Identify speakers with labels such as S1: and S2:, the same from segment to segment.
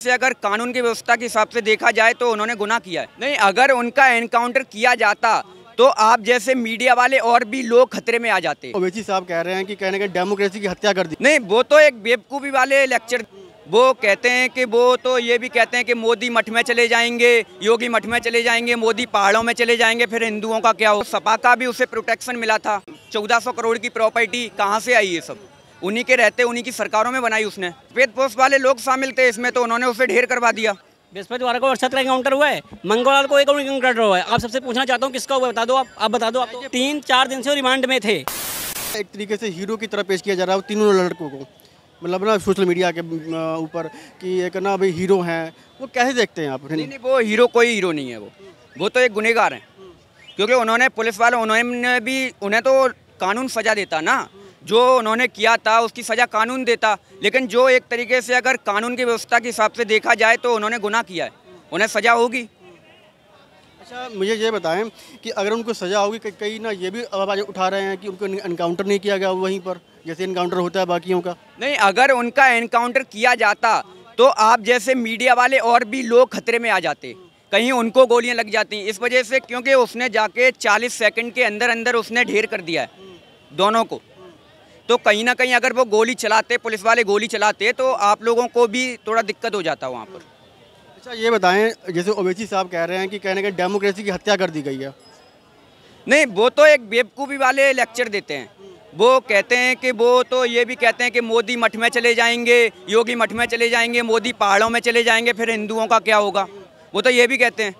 S1: से अगर कानून की व्यवस्था के हिसाब से देखा जाए तो उन्होंने गुनाह किया है। नहीं, अगर उनका एनकाउंटर किया जाता तो आप जैसे मीडिया वाले और भी लोग खतरे में आ जाते।
S2: ओवैसी साहब कह रहे हैं कि कहने के डेमोक्रेसी की हत्या कर दी।
S1: नहीं, वो तो एक बेवकूफ़ी वाले लेक्चर, वो कहते हैं कि वो तो ये भी कहते हैं कि मोदी मठ में चले जाएंगे, योगी मठ में चले जाएंगे, मोदी पहाड़ों में चले जाएंगे, फिर हिंदुओं का क्या हो। सपा का भी उसे प्रोटेक्शन मिला था। 1400 करोड़ की प्रॉपर्टी कहाँ से आई? ये सब उन्हीं के रहते, उन्हीं की सरकारों में बनाई उसने। सफेद पोस्ट वाले लोग शामिल थे इसमें, तो उन्होंने उसे ढेर करवा दिया।
S3: बृहस्पतिवार को अरशद का एनकाउंटर हुआ है, मंगलवार को एक और एनकाउंटर हुआ है। आप सबसे पूछना चाहता हूँ किसका हुआ, बता दो आप बता दो। आप 3-4 दिन से रिमांड में थे।
S2: एक तरीके से हीरो की तरह पेश किया जा रहा है तीनों लड़कों को, मतलब ना सोशल मीडिया के ऊपर कि एक ना भाई हीरो हैं। वो कैसे देखते हैं आप?
S1: नहीं, वो हीरो कोई हीरो नहीं है, वो तो एक गुनहगार हैं। क्योंकि उन्होंने पुलिस वाले, उन्हें तो कानून सजा देता ना, जो उन्होंने किया था उसकी सज़ा कानून देता। लेकिन जो एक तरीके से अगर कानून की व्यवस्था के हिसाब से देखा जाए तो उन्होंने गुनाह किया है, उन्हें सज़ा होगी।
S2: अच्छा, मुझे ये बताएं कि अगर उनको सज़ा होगी, कई ना ये भी आवाज़ उठा रहे हैं कि उनको एनकाउंटर नहीं किया गया वहीं पर, जैसे एनकाउंटर होता है बाकियों का।
S1: नहीं, अगर उनका एनकाउंटर किया जाता तो आप जैसे मीडिया वाले और भी लोग खतरे में आ जाते, कहीं उनको गोलियां लग जाती। इस वजह से क्योंकि उसने जाके 40 सेकंड के अंदर अंदर उसने ढेर कर दिया है दोनों को, तो कहीं ना कहीं अगर वो गोली चलाते, पुलिस वाले गोली चलाते, तो आप लोगों को भी थोड़ा दिक्कत हो जाता वहाँ पर।
S2: अच्छा, ये बताएं, जैसे ओवैसी साहब कह रहे हैं कि कहने के डेमोक्रेसी की हत्या कर दी गई है।
S1: नहीं, वो तो एक बेवकूफ़ी वाले लेक्चर देते हैं। वो कहते हैं कि वो तो ये भी कहते हैं कि मोदी मठ में चले जाएंगे, योगी मठ में चले जाएंगे, मोदी पहाड़ों में चले जाएंगे, फिर हिंदुओं का क्या होगा। वो तो ये भी कहते हैं,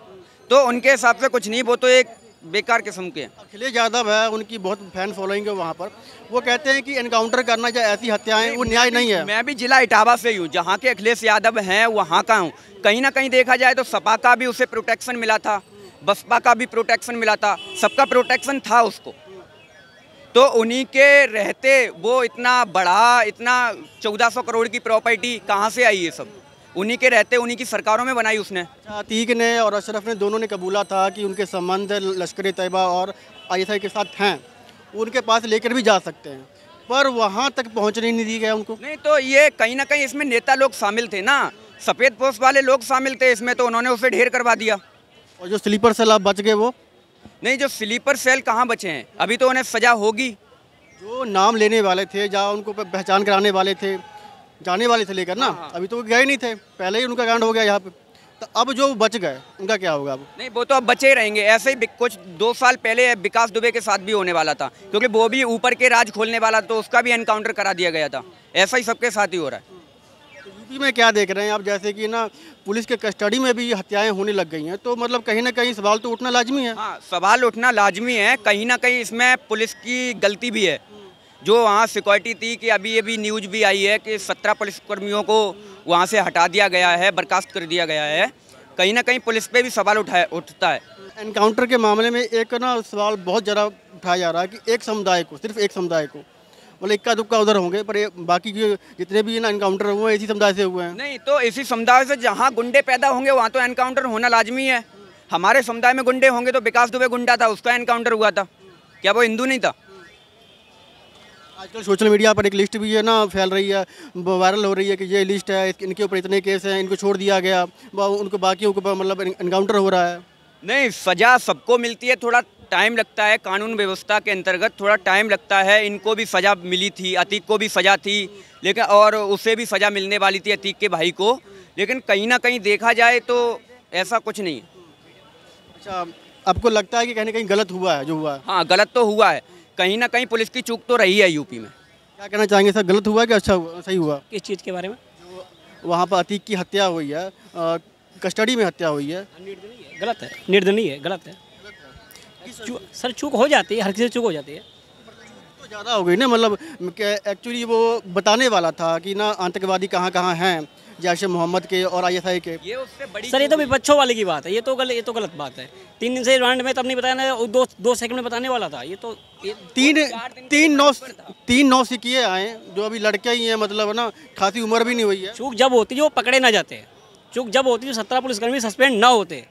S1: तो उनके हिसाब से कुछ नहीं, वो तो एक बेकार किस्म के।
S2: अखिलेश यादव है, उनकी बहुत फैन फॉलोइंग है वहाँ पर। वो कहते हैं कि एनकाउंटर करना या ऐसी हत्याएं वो न्याय नहीं है।
S1: मैं भी जिला इटावा से ही हूँ, जहाँ के अखिलेश यादव हैं वहाँ का हूँ। कहीं ना कहीं देखा जाए तो सपा का भी उसे प्रोटेक्शन मिला था, बसपा का भी प्रोटेक्शन मिला था, सबका प्रोटेक्शन था उसको। तो उन्हीं के रहते वो इतना बड़ा, इतना 1400 करोड़ की प्रॉपर्टी कहाँ से आई? ये सब उन्हीं के रहते, उन्हीं की सरकारों में बनाई उसने।
S2: अतीक ने और अशरफ ने दोनों ने कबूला था कि उनके संबंध लश्कर तैयबा और ISI के साथ हैं, उनके पास लेकर भी जा सकते हैं, पर वहाँ तक पहुँचने नहीं दी गया उनको।
S1: नहीं, तो ये कहीं ना कहीं इसमें नेता लोग शामिल थे ना, सफ़ेद पोस्ट वाले लोग शामिल थे इसमें, तो उन्होंने उसे ढेर करवा दिया।
S2: और जो स्लीपर सेल आप बच गए वो?
S1: नहीं, जो स्लीपर सेल कहाँ बचे हैं, अभी तो उन्हें सज़ा होगी।
S2: जो नाम लेने वाले थे, जहाँ उनको पहचान कराने वाले थे, जाने वाले थे लेकर ना, अभी तो वो गए नहीं थे, पहले ही उनका कांड हो गया यहाँ पे। तो अब जो बच गए उनका क्या होगा अब?
S1: नहीं, वो तो अब बचे ही रहेंगे। ऐसे ही कुछ 2 साल पहले विकास दुबे के साथ भी होने वाला था, क्योंकि वो भी ऊपर के राज खोलने वाला, तो उसका भी एनकाउंटर करा दिया गया था। ऐसा ही सबके साथ ही हो रहा है।
S2: तो यूपी में क्या देख रहे हैं आप, जैसे कि ना पुलिस के कस्टडी में भी हत्याएं होने लग गई हैं, तो मतलब कहीं ना कहीं सवाल तो उठना लाजमी है।
S1: हाँ, सवाल उठना लाजमी है। कहीं ना कहीं इसमें पुलिस की गलती भी है। जो वहाँ सिक्योरिटी थी, कि अभी न्यूज़ भी आई है कि 17 पुलिसकर्मियों को वहाँ से हटा दिया गया है, बर्खास्त कर दिया गया है। कहीं ना कहीं पुलिस पे भी सवाल उठता है।
S2: एनकाउंटर के मामले में एक ना सवाल बहुत ज़्यादा उठाया जा रहा है कि एक समुदाय को, सिर्फ एक समुदाय को, मतलब इक्का दुक्का उधर होंगे, पर बाकी जितने भी ना एनकाउंटर हुए हैं इसी समुदाय से हुए हैं।
S1: नहीं, तो इसी समुदाय से जहाँ गुंडे पैदा होंगे वहाँ तो एनकाउंटर होना लाजमी है। हमारे समुदाय में गुंडे होंगे, तो विकास दुबे गुंडा था, उसका एनकाउंटर हुआ था, क्या वो हिंदू नहीं था?
S2: आजकल सोशल मीडिया पर एक लिस्ट भी है ना फैल रही है, वायरल हो रही है कि ये लिस्ट है, इनके ऊपर इतने केस हैं, इनको छोड़ दिया गया, उनको बाकियों के ऊपर मतलब एनकाउंटर हो रहा है।
S1: नहीं, सज़ा सबको मिलती है, थोड़ा टाइम लगता है। कानून व्यवस्था के अंतर्गत थोड़ा टाइम लगता है। इनको भी सज़ा मिली थी, अतीक को भी सज़ा थी, लेकिन और उसे भी सज़ा मिलने वाली थी, अतीक के भाई को। लेकिन कहीं ना कहीं देखा जाए तो ऐसा कुछ नहीं है।
S2: अच्छा, आपको लगता है कि कहीं ना कहीं गलत हुआ है जो हुआ है?
S1: हाँ, गलत तो हुआ है। कहीं ना कहीं पुलिस की चूक तो रही है यूपी में।
S2: क्या कहना चाहेंगे सर, गलत हुआ कि अच्छा हुआ, सही हुआ?
S3: किस चीज़ के बारे में?
S2: वहाँ पर अतीक की हत्या हुई है, कस्टडी में हत्या हुई है।
S3: गलत है, निर्दयनीय है, गलत है। सर चूक हो जाती है, हर किसी से चूक हो जाती है।
S2: तो ज़्यादा हो गई ना, मतलब एक्चुअली वो बताने वाला था कि ना आतंकवादी कहाँ कहाँ हैं, जैसे मोहम्मद के और ISI के।
S1: ये उससे बड़ी
S3: सर ये तो विपक्षों वाले की बात है, ये तो गलत बात है। 3 दिन से रिमांड में तब नहीं बताया ना, 2 सेकंड में बताने वाला था। ये तो
S2: 3-9 सिक्के आए, जो अभी लड़के ही हैं, मतलब ना खासी उम्र भी नहीं हुई है।
S3: चूक जब होती है वो पकड़े ना जाते हैं, चूक जब होती है 17 पुलिसकर्मी सस्पेंड ना होते।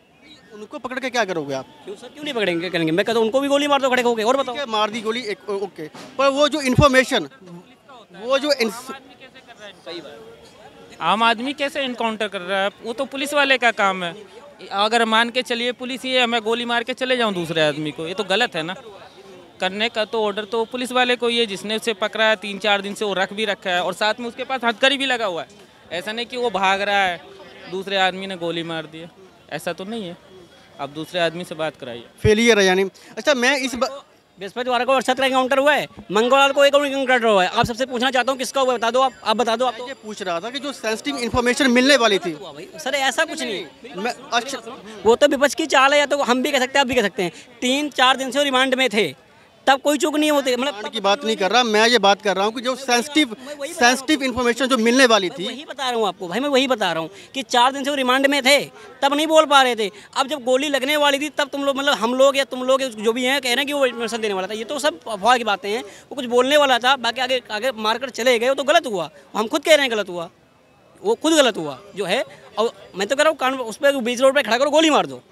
S2: उनको पकड़ के क्या करोगे आप?
S3: क्यों सर, क्यों नहीं पकड़ेंगे? करेंगे, मैं कहता हूँ उनको भी गोली मार दो खड़े होके। और बताओ,
S2: मार दी गोली, ओके, पर वो जो इन्फॉर्मेशन, वो जो
S4: आम आदमी कैसे इनकाउंटर कर रहा है? वो तो पुलिस वाले का काम है। अगर मान के चलिए पुलिस ये मैं गोली मार के चले जाऊं दूसरे आदमी को, ये तो गलत है ना। करने का तो ऑर्डर तो पुलिस वाले को ही है, जिसने उसे पकड़ा है 3-4 दिन से वो रख भी रखा है और साथ में उसके पास हथकड़ी भी लगा हुआ है। ऐसा नहीं कि वो भाग रहा है, दूसरे आदमी ने गोली मार दी है, ऐसा तो नहीं है। अब दूसरे आदमी से बात कराइए।
S2: फेलियर है यानी। अच्छा मैं इस
S3: बृहस्पतिवार को अरशद का एनकाउंटर हुआ है, मंगलवार को एक और एनकाउंटर हुआ है। आप सबसे पूछना चाहता हूँ किसका हुआ, बता दो आप बता दो। आप तो
S2: ये पूछ रहा था कि जो सेंसिटिव इन्फॉर्मेशन मिलने वाली थी।
S3: सर ऐसा कुछ नहीं।
S2: मैं अच्छा
S3: वो तो विपक्ष की चाल है, या तो हम भी कह सकते हैं आप भी कह सकते हैं। 3-4 दिन से वो रिमांड में थे, तब कोई चूक नहीं होती।
S2: रिमांड की बात नहीं कर रहा मैं, ये बात कर रहा हूँ कि जो सेंसिटिव इन्फॉर्मेशन जो मिलने वाली थी,
S3: वही बता रहा हूँ आपको भाई, मैं वही बता रहा हूँ कि 4 दिन से वो रिमांड में थे, तब नहीं बोल पा रहे थे। अब जब गोली लगने वाली थी तब तुम लोग मतलब हम लोग या तुम लोग जो भी हैं कह रहे हैं कि वो इंफॉर्मेशन देने वाला था। ये तो सब अफवाह की बातें हैं। वो कुछ बोलने वाला था, बाकी आगे आगे मारकर चले गए, वो तो गलत हुआ। हम खुद कह रहे हैं गलत हुआ, वो खुद गलत हुआ जो है। और मैं तो कह रहा हूँ उस पर बीच रोड पर खड़ा करो, गोली मार दो।